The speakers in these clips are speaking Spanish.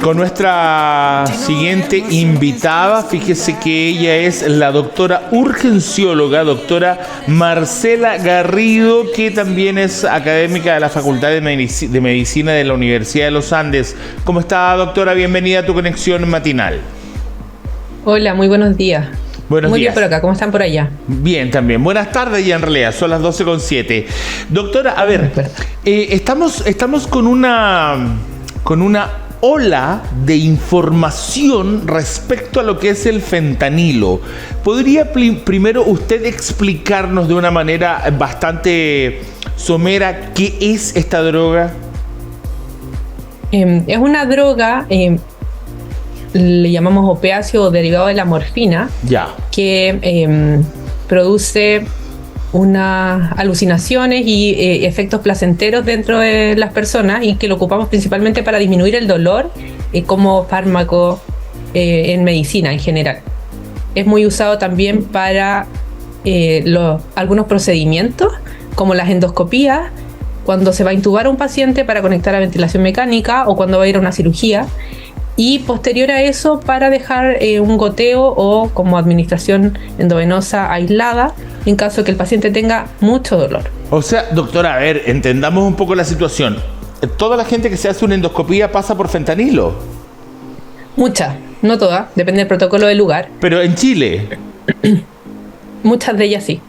con nuestra siguiente invitada. Fíjese que ella es la doctora urgencióloga, doctora Marcela Garrido, que también es académica de la Facultad de Medicina de la Universidad de los Andes. ¿Cómo está, doctora? Bienvenida a tu conexión matinal. Hola, muy buenos días. Buenos Muy días. bien por acá, ¿cómo están por allá? Bien, también. Buenas tardes ya en realidad, son las 12:07. Doctora, a ver, estamos con una ola de información respecto a lo que es el fentanilo. ¿Podría primero usted explicarnos de una manera bastante somera qué es esta droga? Es una droga, le llamamos opiáceo derivado de la morfina, que produce unas alucinaciones y efectos placenteros dentro de las personas, y que lo ocupamos principalmente para disminuir el dolor como fármaco en medicina en general. Es muy usado también para algunos procedimientos como las endoscopías, cuando se va a intubar a un paciente para conectar a ventilación mecánica o cuando va a ir a una cirugía, y posterior a eso para dejar un goteo o como administración endovenosa aislada en caso de que el paciente tenga mucho dolor. O sea, doctora, a ver, entendamos un poco la situación. ¿Toda la gente que se hace una endoscopía pasa por fentanilo? Muchas, no todas, depende del protocolo del lugar. ¿Pero en Chile? Muchas de ellas sí.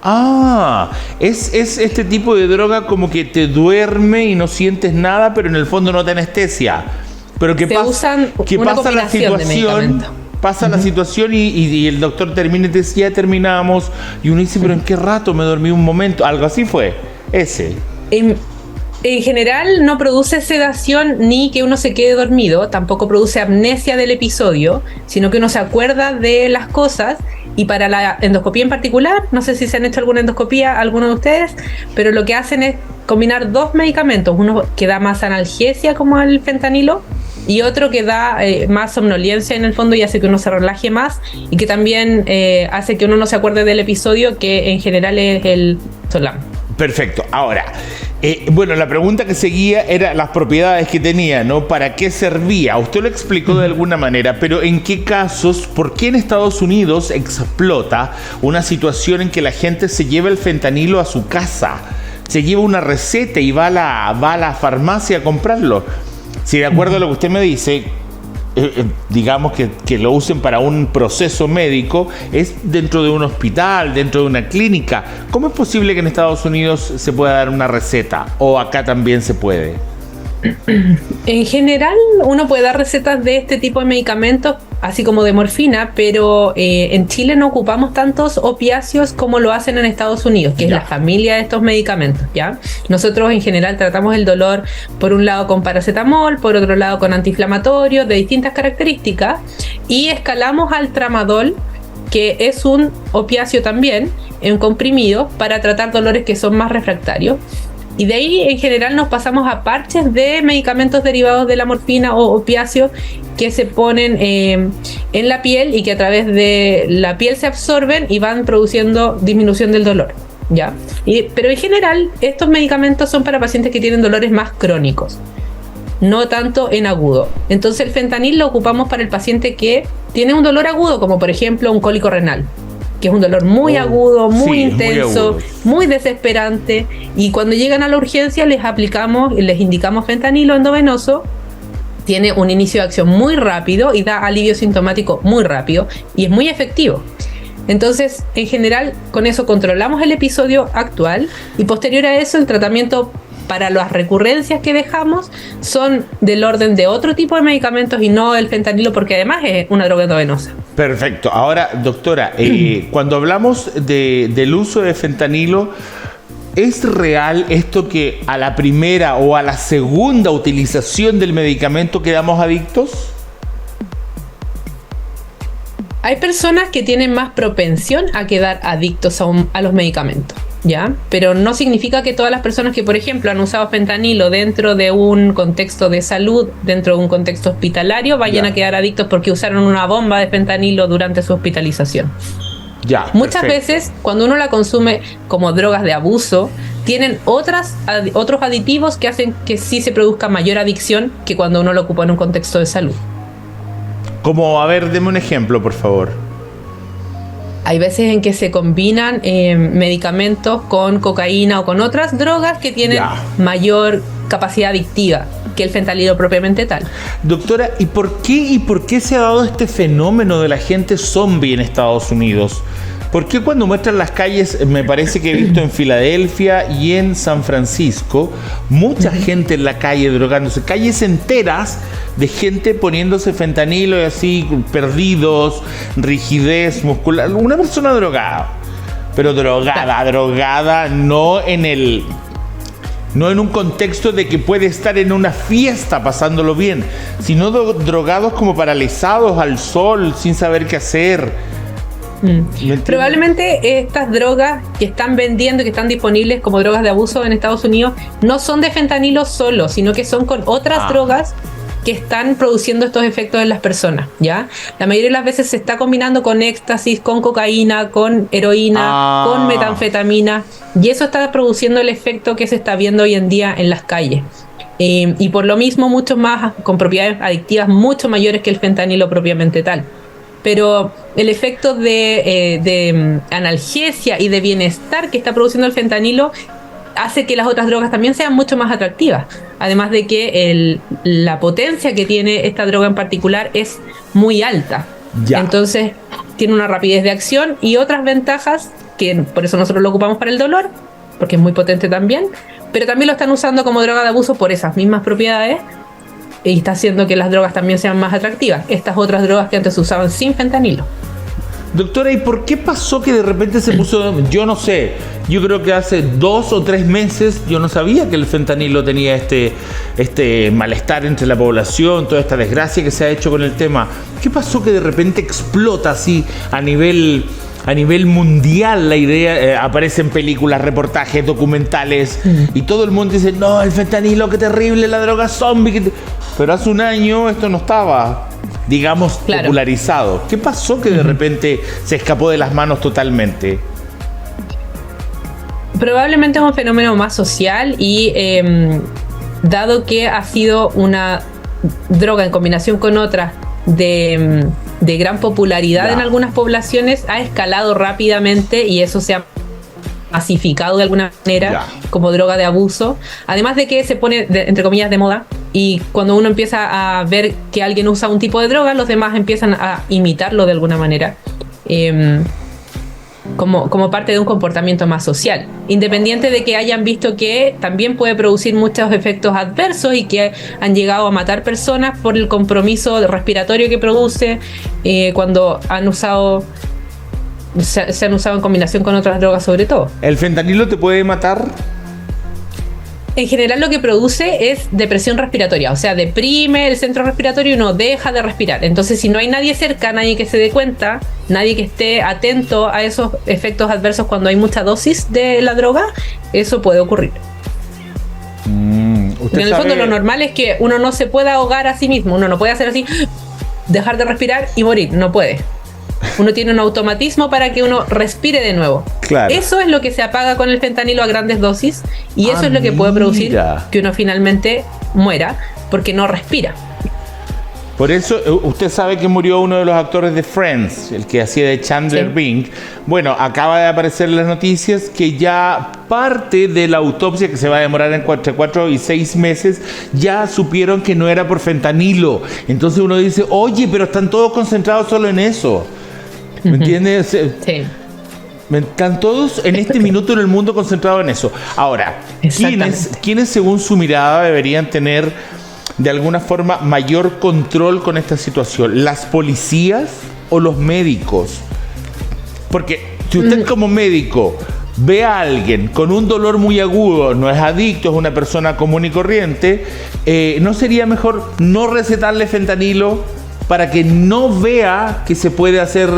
Ah, es este tipo de droga como que te duerme y no sientes nada, pero en el fondo no te anestesia. Pero que pasa la situación, la situación y el doctor termina y te dice, ya terminamos, y uno dice, pero ¿en qué rato me dormí un momento? Algo así fue, ese. En general no produce sedación ni que uno se quede dormido, tampoco produce amnesia del episodio, sino que uno se acuerda de las cosas. Y para la endoscopía en particular, no sé si se han hecho alguna endoscopía alguno de ustedes, pero lo que hacen es combinar dos medicamentos, uno que da más analgesia como el fentanilo y otro que da más somnolencia en el fondo y hace que uno se relaje más, y que también hace que uno no se acuerde del episodio, que en general es el Solam. Perfecto. Ahora, bueno, la pregunta que seguía era las propiedades que tenía, ¿no? ¿Para qué servía? Usted lo explicó de alguna manera, pero ¿en qué casos, por qué en Estados Unidos explota una situación en que la gente se lleva el fentanilo a su casa? Se lleva una receta y va a la farmacia a comprarlo. Si de acuerdo a lo que usted me dice, digamos que lo usen para un proceso médico, es dentro de un hospital, dentro de una clínica. ¿Cómo es posible que en Estados Unidos se pueda dar una receta? ¿O acá también se puede? En general uno puede dar recetas de este tipo de medicamentos, así como de morfina, pero en Chile no ocupamos tantos opiáceos como lo hacen en Estados Unidos, que es la familia de estos medicamentos, ¿ya? Nosotros en general tratamos el dolor por un lado con paracetamol, por otro lado con antiinflamatorios de distintas características, y escalamos al tramadol, que es un opiáceo también en comprimido para tratar dolores que son más refractarios. Y de ahí en general nos pasamos a parches de medicamentos derivados de la morfina o opiáceos que se ponen en la piel y que a través de la piel se absorben y van produciendo disminución del dolor, ¿ya? Pero en general estos medicamentos son para pacientes que tienen dolores más crónicos, no tanto en agudo. Entonces el fentanil lo ocupamos para el paciente que tiene un dolor agudo, como por ejemplo un cólico renal, que es un dolor muy agudo, muy intenso, muy desesperante, y cuando llegan a la urgencia les indicamos fentanilo endovenoso. Tiene un inicio de acción muy rápido y da alivio sintomático muy rápido y es muy efectivo. Entonces, en general, con eso controlamos el episodio actual, y posterior a eso el tratamiento para las recurrencias que dejamos son del orden de otro tipo de medicamentos y no el fentanilo, porque además es una droga endovenosa. Perfecto. Ahora, doctora, cuando hablamos del uso de fentanilo, ¿es real esto que a la primera o a la segunda utilización del medicamento quedamos adictos? Hay personas que tienen más propensión a quedar adictos a los medicamentos, ¿ya? Pero no significa que todas las personas que, por ejemplo, han usado fentanilo dentro de un contexto de salud, dentro de un contexto hospitalario, vayan a quedar adictos porque usaron una bomba de fentanilo durante su hospitalización. Ya, Muchas perfecto. veces, cuando uno la consume como drogas de abuso, tienen otros aditivos que hacen que sí se produzca mayor adicción que cuando uno lo ocupa en un contexto de salud. Como, a ver, deme un ejemplo, por favor. Hay veces en que se combinan medicamentos con cocaína o con otras drogas que tienen Ya. mayor capacidad adictiva que el fentanilo propiamente tal. Doctora, ¿y por qué se ha dado este fenómeno de la gente zombie en Estados Unidos? ¿Por qué cuando muestran las calles, me parece que he visto en Filadelfia y en San Francisco, mucha gente en la calle drogándose, calles enteras de gente poniéndose fentanilo y así, perdidos, rigidez muscular, una persona drogada, pero drogada, no en un contexto de que puede estar en una fiesta pasándolo bien, sino drogados como paralizados al sol, sin saber qué hacer. Probablemente estas drogas que están vendiendo, que están disponibles como drogas de abuso en Estados Unidos, no son de fentanilo solo, sino que son con otras drogas que están produciendo estos efectos en las personas, ¿ya? La mayoría de las veces se está combinando con éxtasis, con cocaína, con heroína, con metanfetamina, y eso está produciendo el efecto que se está viendo hoy en día en las calles. Y por lo mismo, mucho más, con propiedades adictivas mucho mayores que el fentanilo propiamente tal. Pero el efecto de analgesia y de bienestar que está produciendo el fentanilo hace que las otras drogas también sean mucho más atractivas. Además de que la potencia que tiene esta droga en particular es muy alta. Ya. Entonces tiene una rapidez de acción y otras ventajas, que por eso nosotros lo ocupamos para el dolor, porque es muy potente también, pero también lo están usando como droga de abuso por esas mismas propiedades. Y está haciendo que las drogas también sean más atractivas. Estas otras drogas que antes se usaban sin fentanilo. Doctora, ¿y por qué pasó que de repente se puso, yo no sé, yo creo que hace 2 o 3 meses yo no sabía que el fentanilo tenía este malestar entre la población, toda esta desgracia que se ha hecho con el tema? ¿Qué pasó que de repente explota así a nivel mundial la idea? Aparecen películas, reportajes, documentales, y todo el mundo dice, no, el fentanilo, qué terrible, la droga zombie. Pero hace un año esto no estaba, digamos, popularizado. ¿Qué pasó que de repente se escapó de las manos totalmente? Probablemente es un fenómeno más social y dado que ha sido una droga en combinación con otras de gran popularidad en algunas poblaciones, ha escalado rápidamente y eso se ha masificado de alguna manera como droga de abuso. Además de que se pone, entre comillas, de moda, y cuando uno empieza a ver que alguien usa un tipo de droga, los demás empiezan a imitarlo de alguna manera. Como parte de un comportamiento más social, independiente de que hayan visto que también puede producir muchos efectos adversos y que han llegado a matar personas por el compromiso respiratorio que produce cuando se han usado en combinación con otras drogas, sobre todo. ¿El fentanilo te puede matar? En general lo que produce es depresión respiratoria, o sea, deprime el centro respiratorio y uno deja de respirar. Entonces, si no hay nadie cerca, nadie que se dé cuenta, nadie que esté atento a esos efectos adversos cuando hay mucha dosis de la droga, eso puede ocurrir. En el fondo lo normal es que uno no se pueda ahogar a sí mismo, uno no puede hacer así, dejar de respirar y morir, no puede. Uno tiene un automatismo para que uno respire de nuevo. Claro. Eso es lo que se apaga con el fentanilo a grandes dosis y eso es lo que puede producir que uno finalmente muera porque no respira. Por eso, usted sabe que murió uno de los actores de Friends, el que hacía de Chandler Bing. Bueno, acaba de aparecer en las noticias que ya parte de la autopsia, que se va a demorar entre 4 y 6 meses, ya supieron que no era por fentanilo. Entonces uno dice, oye, pero están todos concentrados solo en eso. ¿Me entiendes? Sí. Están todos en este minuto en el mundo concentrados en eso. Ahora, ¿quiénes según su mirada deberían tener de alguna forma mayor control con esta situación? ¿Las policías o los médicos? Porque si usted como médico ve a alguien con un dolor muy agudo, no es adicto, es una persona común y corriente, ¿no sería mejor no recetarle fentanilo para que no vea que se puede hacer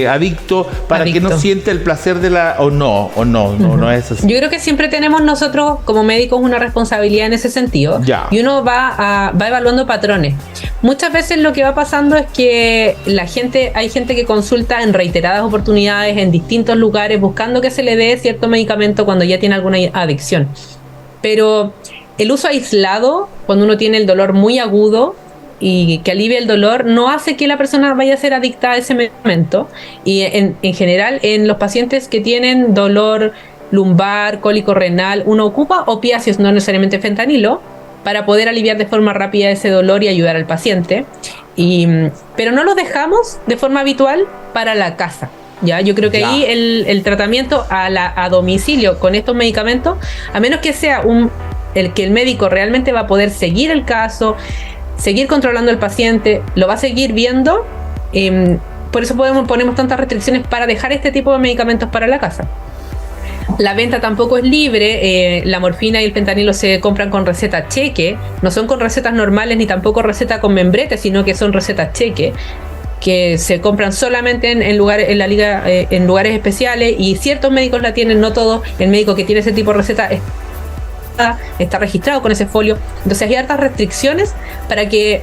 adicto, para que no siente el placer de la... No es así. Yo creo que siempre tenemos nosotros como médicos una responsabilidad en ese sentido. Ya. Y uno va evaluando patrones. Muchas veces lo que va pasando es que hay gente que consulta en reiteradas oportunidades en distintos lugares buscando que se le dé cierto medicamento cuando ya tiene alguna adicción. Pero el uso aislado, cuando uno tiene el dolor muy agudo y que alivia el dolor, no hace que la persona vaya a ser adicta a ese medicamento. Y en general, en los pacientes que tienen dolor lumbar, cólico renal, uno ocupa opiáceos, no necesariamente fentanilo, para poder aliviar de forma rápida ese dolor y ayudar al paciente. Pero no los dejamos de forma habitual para la casa. ¿Ya? Yo creo que ahí el tratamiento a domicilio con estos medicamentos, a menos que sea que el médico realmente va a poder seguir el caso, seguir controlando al paciente, lo va a seguir viendo, por eso ponemos tantas restricciones para dejar este tipo de medicamentos para la casa. La venta tampoco es libre, la morfina y el fentanilo se compran con receta cheque, no son con recetas normales ni tampoco receta con membrete, sino que son recetas cheque, que se compran solamente en lugares especiales, y ciertos médicos la tienen, no todos. El médico que tiene ese tipo de receta está registrado con ese folio. Entonces hay hartas restricciones para que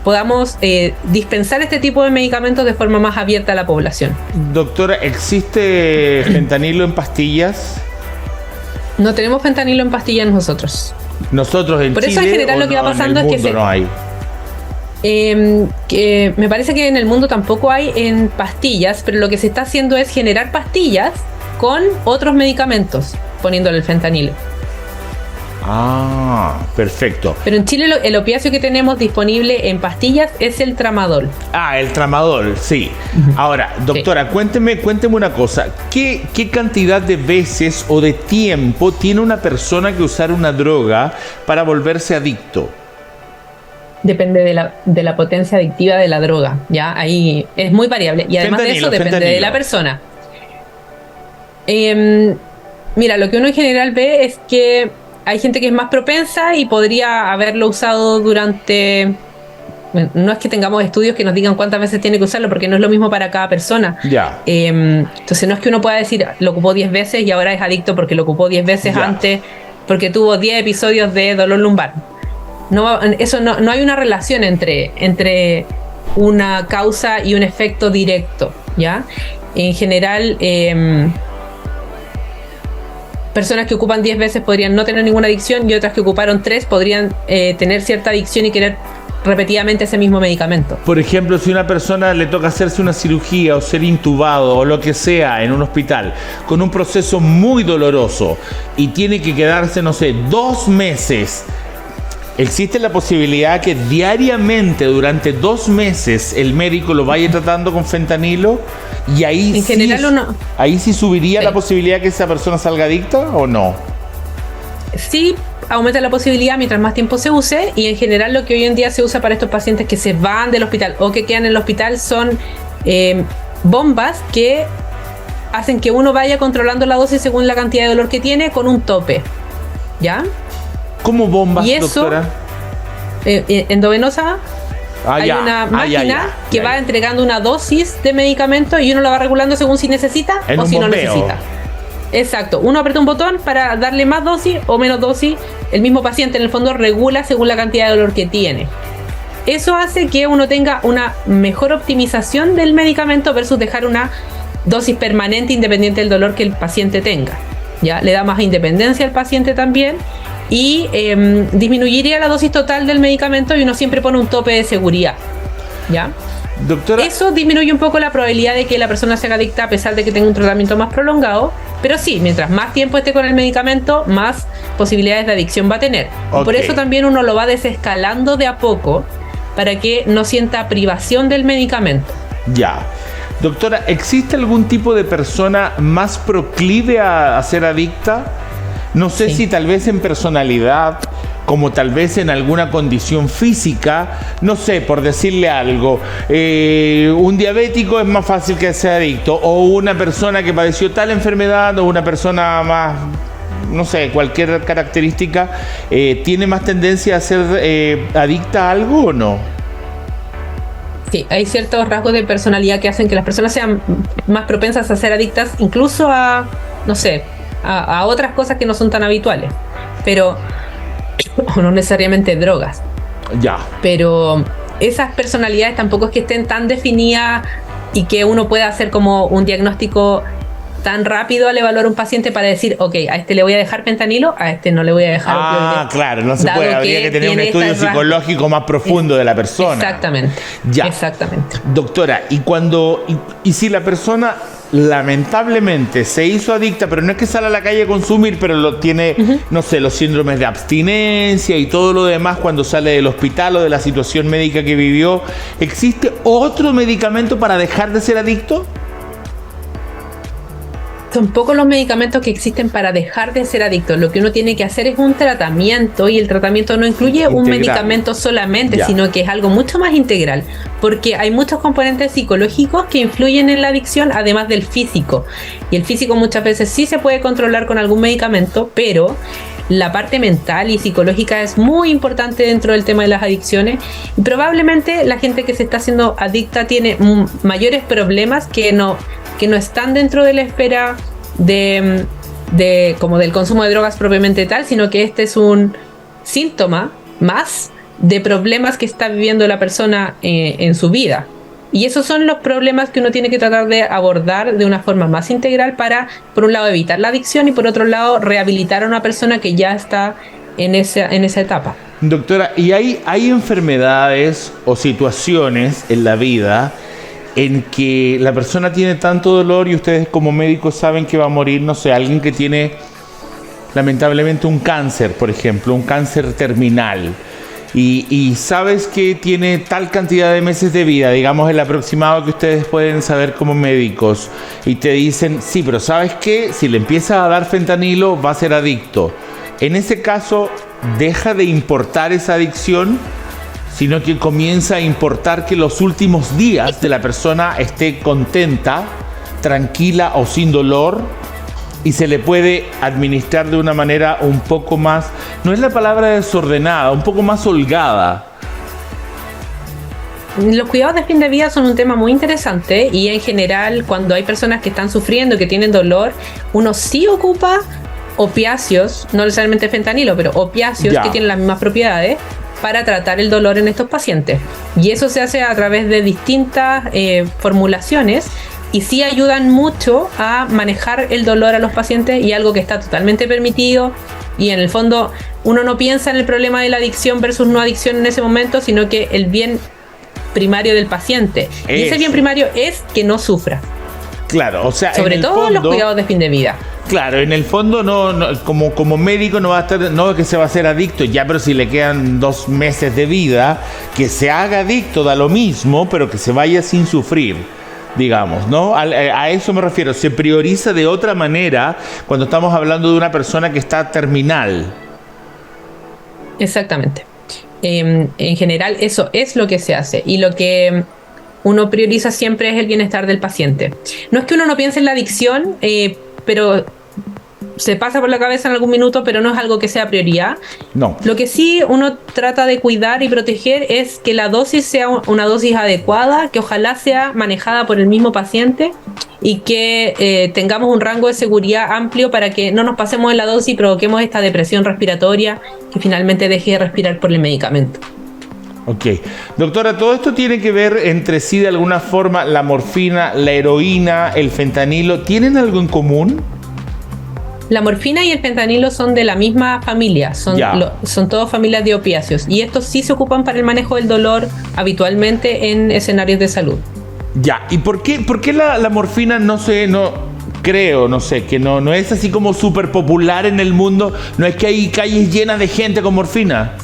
podamos dispensar este tipo de medicamentos de forma más abierta a la población. Doctora, ¿existe fentanilo en pastillas? No tenemos fentanilo en pastillas nosotros. Nosotros en Chile. Por eso en general lo que va pasando es que no hay. Que me parece que en el mundo tampoco hay en pastillas, pero lo que se está haciendo es generar pastillas con otros medicamentos, poniéndole el fentanilo. Ah, perfecto. Pero en Chile el opiáceo que tenemos disponible en pastillas es el tramadol. Ah, el tramadol, sí. Ahora, doctora, cuénteme una cosa. ¿Qué cantidad de veces o de tiempo tiene una persona que usar una droga para volverse adicto? Depende de la potencia adictiva de la droga, ¿ya? Ahí es muy variable. Y además de eso depende de la persona. Mira, lo que uno en general ve es que hay gente que es más propensa y podría haberlo usado durante... No es que tengamos estudios que nos digan cuántas veces tiene que usarlo, porque no es lo mismo para cada persona. Ya. Entonces no es que uno pueda decir, lo ocupó 10 veces y ahora es adicto porque lo ocupó 10 veces antes, porque tuvo 10 episodios de dolor lumbar. No hay una relación entre una causa y un efecto directo, ¿ya? En general, personas que ocupan 10 veces podrían no tener ninguna adicción, y otras que ocuparon 3 podrían tener cierta adicción y querer repetidamente ese mismo medicamento. Por ejemplo, si a una persona le toca hacerse una cirugía o ser intubado o lo que sea en un hospital con un proceso muy doloroso y tiene que quedarse, 2 meses, ¿existe la posibilidad que diariamente durante 2 meses el médico lo vaya tratando con fentanilo? Y ahí ahí sí subiría la posibilidad que esa persona salga adicta, ¿o no? Sí, aumenta la posibilidad mientras más tiempo se use, y en general lo que hoy en día se usa para estos pacientes que se van del hospital o que quedan en el hospital son bombas que hacen que uno vaya controlando la dosis según la cantidad de dolor que tiene con un tope, ¿ya? ¿Cómo bombas, y eso, doctora? Endovenosa. Hay una máquina que va entregando una dosis de medicamento y uno la va regulando según si necesita o si no necesita. Exacto. Uno aprieta un botón para darle más dosis o menos dosis. El mismo paciente en el fondo regula según la cantidad de dolor que tiene. Eso hace que uno tenga una mejor optimización del medicamento versus dejar una dosis permanente independiente del dolor que el paciente tenga. ¿Ya? Le da más independencia al paciente también. Y disminuiría la dosis total del medicamento, y uno siempre pone un tope de seguridad, ¿ya? Doctora, eso disminuye un poco la probabilidad de que la persona se haga adicta a pesar de que tenga un tratamiento más prolongado, pero sí, mientras más tiempo esté con el medicamento, más posibilidades de adicción va a tener. Okay. Y por eso también uno lo va desescalando de a poco para que no sienta privación del medicamento. Ya. Doctora, ¿existe algún tipo de persona más proclive a ser adicta? No sé si tal vez en personalidad, como tal vez en alguna condición física, no sé, por decirle algo, un diabético es más fácil que sea adicto, o una persona que padeció tal enfermedad, o una persona más, no sé, cualquier característica, ¿tiene más tendencia a ser adicta a algo o no? Sí, hay ciertos rasgos de personalidad que hacen que las personas sean más propensas a ser adictas, incluso a, no sé, a otras cosas que no son tan habituales, pero o no necesariamente drogas. Ya. Pero esas personalidades tampoco es que estén tan definidas y que uno pueda hacer como un diagnóstico tan rápido al evaluar un paciente para decir, ok, a este le voy a dejar fentanilo, a este no le voy a dejar opioides. Claro, no se puede, habría que tener un estudio psicológico más profundo de la persona. Exactamente. Ya. Exactamente. Doctora, y si la persona lamentablemente se hizo adicta, pero no es que sale a la calle a consumir, pero lo tiene, no sé, los síndromes de abstinencia y todo lo demás cuando sale del hospital o de la situación médica que vivió, ¿existe otro medicamento para dejar de ser adicto? Son pocos los medicamentos que existen para dejar de ser adicto. Lo que uno tiene que hacer es un tratamiento, y el tratamiento no incluye un medicamento solamente, sino que es algo mucho más integral, porque hay muchos componentes psicológicos que influyen en la adicción, además del físico. Y el físico muchas veces sí se puede controlar con algún medicamento, pero la parte mental y psicológica es muy importante dentro del tema de las adicciones, y probablemente la gente que se está haciendo adicta tiene mayores problemas que no están dentro de la esfera de como del consumo de drogas propiamente tal, sino que este es un síntoma más de problemas que está viviendo la persona en su vida. Y esos son los problemas que uno tiene que tratar de abordar de una forma más integral para, por un lado, evitar la adicción y por otro lado, rehabilitar a una persona que ya está en esa etapa. Doctora, ¿y hay enfermedades o situaciones en la vida en que la persona tiene tanto dolor y ustedes como médicos saben que va a morir, no sé, alguien que tiene lamentablemente un cáncer, por ejemplo, un cáncer terminal, y sabes que tiene tal cantidad de meses de vida, digamos el aproximado que ustedes pueden saber como médicos, y te dicen, sí, pero ¿sabes qué? Si le empiezas a dar fentanilo va a ser adicto. En ese caso, ¿deja de importar esa adicción? Sino que comienza a importar que los últimos días de la persona esté contenta, tranquila o sin dolor, y se le puede administrar de una manera un poco más, no es la palabra desordenada, un poco más holgada. Los cuidados de fin de vida son un tema muy interesante, y en general cuando hay personas que están sufriendo, que tienen dolor, uno sí ocupa opiáceos, no necesariamente fentanilo, pero opiáceos que tienen las mismas propiedades para tratar el dolor en estos pacientes. Y eso se hace a través de distintas formulaciones, y sí ayudan mucho a manejar el dolor a los pacientes, y algo que está totalmente permitido. Y en el fondo uno no piensa en el problema de la adicción versus no adicción en ese momento, sino que el bien primario del paciente. Y ese bien primario es que no sufra. Claro, o sea, sobre todo los cuidados de fin de vida. Claro, en el fondo no como médico no va a estar, no que se va a hacer adicto ya, pero si le quedan 2 meses de vida, que se haga adicto da lo mismo, pero que se vaya sin sufrir, digamos, ¿no? A eso me refiero, se prioriza de otra manera cuando estamos hablando de una persona que está terminal. Exactamente. En general eso es lo que se hace, y lo que uno prioriza siempre es el bienestar del paciente. No es que uno no piense en la adicción, pero se pasa por la cabeza en algún minuto, pero no es algo que sea prioridad. No. Lo que sí uno trata de cuidar y proteger es que la dosis sea una dosis adecuada, que ojalá sea manejada por el mismo paciente, y que tengamos un rango de seguridad amplio para que no nos pasemos en la dosis y provoquemos esta depresión respiratoria que finalmente deje de respirar por el medicamento. Ok. Doctora, ¿todo esto tiene que ver entre sí de alguna forma? ¿La morfina, la heroína, el fentanilo, tienen algo en común? La morfina y el fentanilo son de la misma familia, son todas familias de opiáceos, y estos sí se ocupan para el manejo del dolor habitualmente en escenarios de salud. Ya, ¿y por qué la morfina no es así como súper popular en el mundo? ¿No es que hay calles llenas de gente con morfina?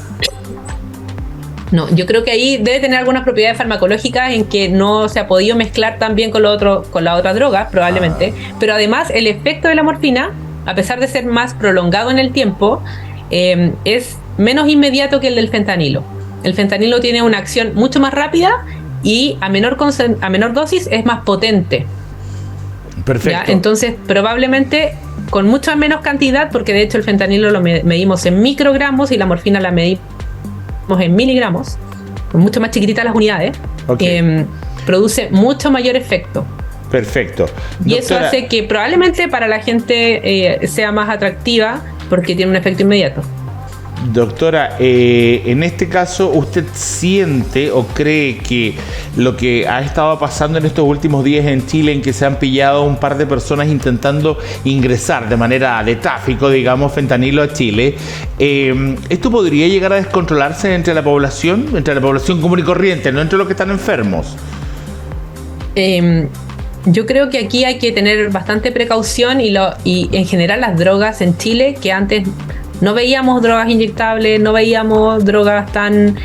No, yo creo que ahí debe tener algunas propiedades farmacológicas en que no se ha podido mezclar tan bien con la otra droga, probablemente. Pero además el efecto de la morfina, a pesar de ser más prolongado en el tiempo, es menos inmediato que el del fentanilo. El fentanilo tiene una acción mucho más rápida y a menor dosis es más potente. Perfecto. ¿Ya? Entonces, probablemente con mucha menos cantidad, porque de hecho el fentanilo lo medimos en microgramos y la morfina la medimos en miligramos, mucho más chiquititas las unidades, produce mucho mayor efecto. Perfecto. Y eso hace que probablemente para la gente sea más atractiva porque tiene un efecto inmediato. Doctora, en este caso, ¿usted siente o cree que lo que ha estado pasando en estos últimos días en Chile, en que se han pillado un par de personas intentando ingresar de manera de tráfico, digamos, fentanilo a Chile, esto podría llegar a descontrolarse entre la población común y corriente, no entre los que están enfermos? Yo creo que aquí hay que tener bastante precaución y en general las drogas en Chile, que antes no veíamos drogas inyectables, no veíamos drogas tan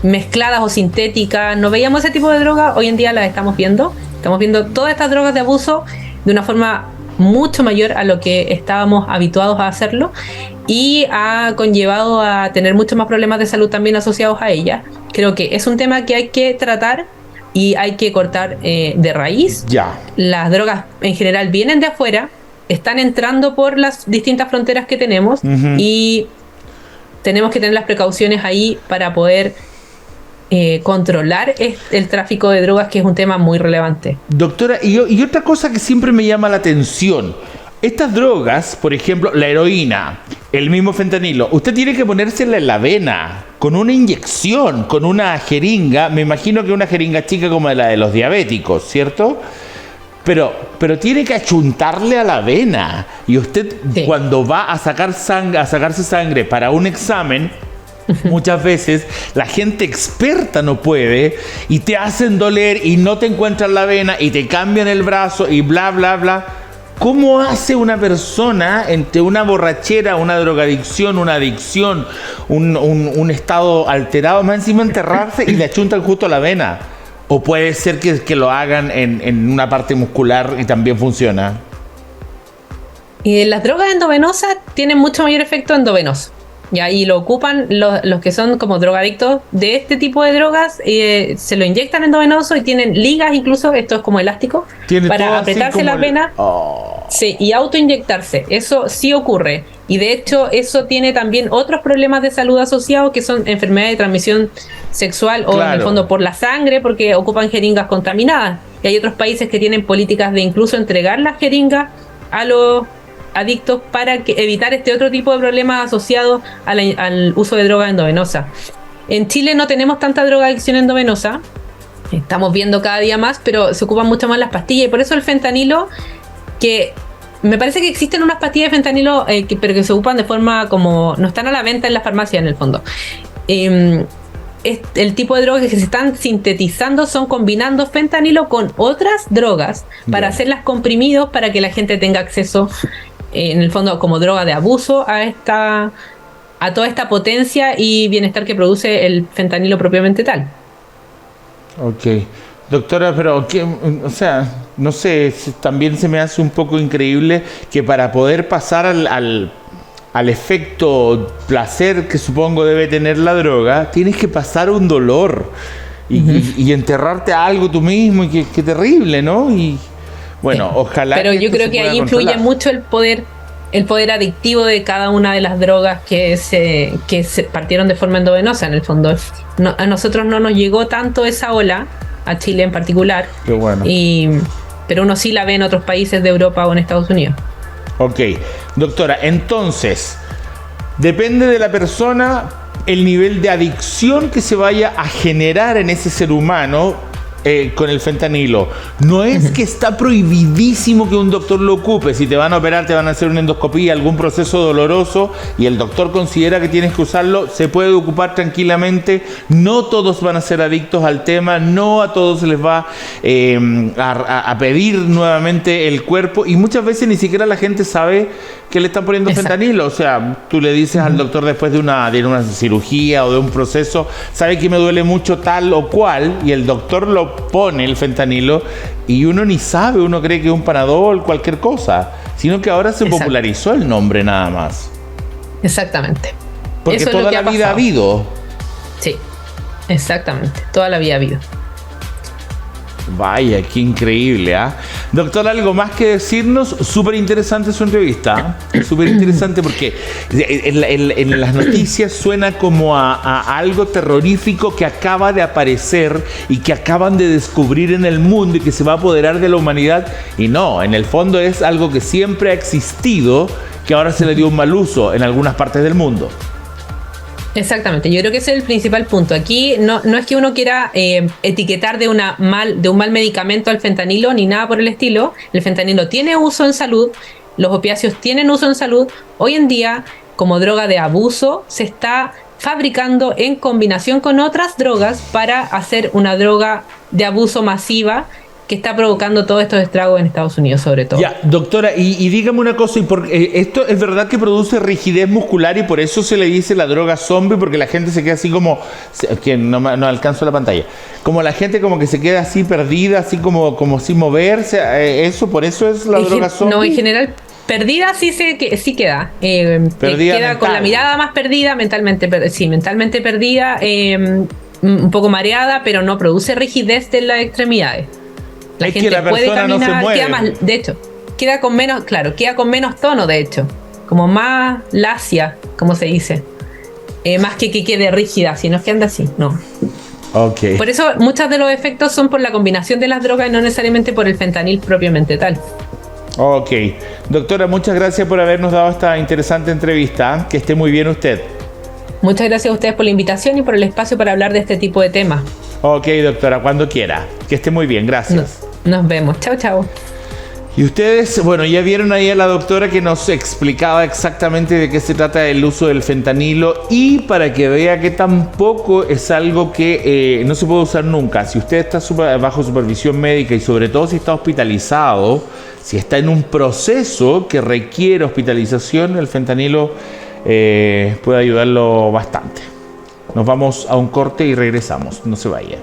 mezcladas o sintéticas, no veíamos ese tipo de drogas, hoy en día las estamos viendo. Estamos viendo todas estas drogas de abuso de una forma mucho mayor a lo que estábamos habituados a hacerlo y ha conllevado a tener muchos más problemas de salud también asociados a ellas. Creo que es un tema que hay que tratar y hay que cortar de raíz. Ya. Las drogas en general vienen de afuera, están entrando por las distintas fronteras que tenemos y tenemos que tener las precauciones ahí para poder controlar el tráfico de drogas, que es un tema muy relevante. Doctora, y otra cosa que siempre me llama la atención, estas drogas, por ejemplo, la heroína, el mismo fentanilo, usted tiene que ponérsela en la vena, con una inyección, con una jeringa, me imagino que una jeringa chica como la de los diabéticos, ¿cierto? Pero tiene que achuntarle a la vena. Y usted, cuando va a sacarse sangre para un examen, muchas veces la gente experta no puede y te hacen doler y no te encuentran la vena y te cambian el brazo y bla, bla, bla. ¿Cómo hace una persona entre una borrachera, una drogadicción, una adicción, un estado alterado, más encima enterrarse y le achuntan justo a la vena? ¿O puede ser que lo hagan en una parte muscular y también funciona? Las drogas endovenosas tienen mucho mayor efecto endovenoso. ¿Ya? Y lo ocupan los que son como drogadictos de este tipo de drogas, se lo inyectan endovenoso y tienen ligas, incluso, esto es como elástico, para apretarse las venas y autoinyectarse. Eso sí ocurre. Y de hecho, eso tiene también otros problemas de salud asociados, que son enfermedades de transmisión sexual o en el fondo por la sangre, porque ocupan jeringas contaminadas. Y hay otros países que tienen políticas de incluso entregar las jeringas a los adictos para evitar este otro tipo de problemas asociados al uso de droga endovenosa. En Chile no tenemos tanta drogadicción endovenosa, estamos viendo cada día más, pero se ocupan mucho más las pastillas, y por eso el fentanilo, que me parece que existen unas pastillas de fentanilo, pero que se ocupan de forma como no están a la venta en las farmacias en el fondo. El tipo de drogas que se están sintetizando son combinando fentanilo con otras drogas para hacerlas comprimidos para que la gente tenga acceso, en el fondo, como droga de abuso a toda esta potencia y bienestar que produce el fentanilo propiamente tal. Ok. Doctora, pero o sea, no sé, también se me hace un poco increíble que para poder pasar al efecto placer que supongo debe tener la droga, tienes que pasar un dolor y enterrarte a algo tú mismo, y qué terrible, ¿no? Y bueno, ojalá. Pero yo creo que ahí influye mucho el poder adictivo de cada una de las drogas que se partieron de forma endovenosa, en el fondo. A nosotros no nos llegó tanto esa ola, a Chile en particular. Qué bueno. Pero uno sí la ve en otros países de Europa o en Estados Unidos. Ok, doctora, entonces, depende de la persona el nivel de adicción que se vaya a generar en ese ser humano con el fentanilo. No es que está prohibidísimo que un doctor lo ocupe. Si te van a operar, te van a hacer una endoscopía, algún proceso doloroso, y el doctor considera que tienes que usarlo, se puede ocupar tranquilamente. No todos van a ser adictos al tema, no a todos se les va a pedir nuevamente el cuerpo, y muchas veces ni siquiera la gente sabe que le están poniendo fentanilo. O sea, tú le dices al doctor después de una cirugía o de un proceso, sabe que me duele mucho tal o cual, y el doctor lo pone el fentanilo y uno ni sabe, uno cree que es un Panadol, cualquier cosa, sino que ahora se popularizó el nombre nada más. Exactamente. Porque eso toda la vida ha habido. Sí, exactamente, toda la vida ha habido. Vaya, qué increíble, ¿ah? Doctor, ¿algo más que decirnos? Súper interesante su entrevista. Súper interesante porque en las noticias suena como a algo terrorífico que acaba de aparecer y que acaban de descubrir en el mundo y que se va a apoderar de la humanidad. Y no, en el fondo es algo que siempre ha existido, que ahora se le dio un mal uso en algunas partes del mundo. Exactamente, yo creo que ese es el principal punto. Aquí no es que uno quiera etiquetar de un mal medicamento al fentanilo ni nada por el estilo. El fentanilo tiene uso en salud, los opiáceos tienen uso en salud. Hoy en día, como droga de abuso, se está fabricando en combinación con otras drogas para hacer una droga de abuso masiva que está provocando todos estos estragos en Estados Unidos, sobre todo. Ya, doctora, y dígame una cosa, ¿esto es verdad que produce rigidez muscular y por eso se le dice la droga zombie? Porque la gente se queda así como, que no alcanzo la pantalla, como la gente como que se queda así perdida, así como sin moverse, por eso es la droga zombie. No, en general, perdida sí queda. Perdida queda mental. Con la mirada más perdida, mentalmente perdida, un poco mareada, pero no produce rigidez de las extremidades. La es gente que la puede persona caminar, no se mueve. queda más, de hecho, queda con menos tono, de hecho, como más lacia, como se dice, más que quede rígida, sino que anda así, no. Okay. Por eso muchos de los efectos son por la combinación de las drogas y no necesariamente por el fentanil propiamente tal. Ok, doctora, muchas gracias por habernos dado esta interesante entrevista. Que esté muy bien usted. Muchas gracias a ustedes por la invitación y por el espacio para hablar de este tipo de temas. Ok, doctora, cuando quiera. Que esté muy bien, gracias. Nos vemos. Chao, chao. Y ustedes, bueno, ya vieron ahí a la doctora que nos explicaba exactamente de qué se trata el uso del fentanilo y para que vea que tampoco es algo que no se puede usar nunca. Si usted está bajo supervisión médica y sobre todo si está hospitalizado, si está en un proceso que requiere hospitalización, el fentanilo puede ayudarlo bastante. Nos vamos a un corte y regresamos. No se vaya.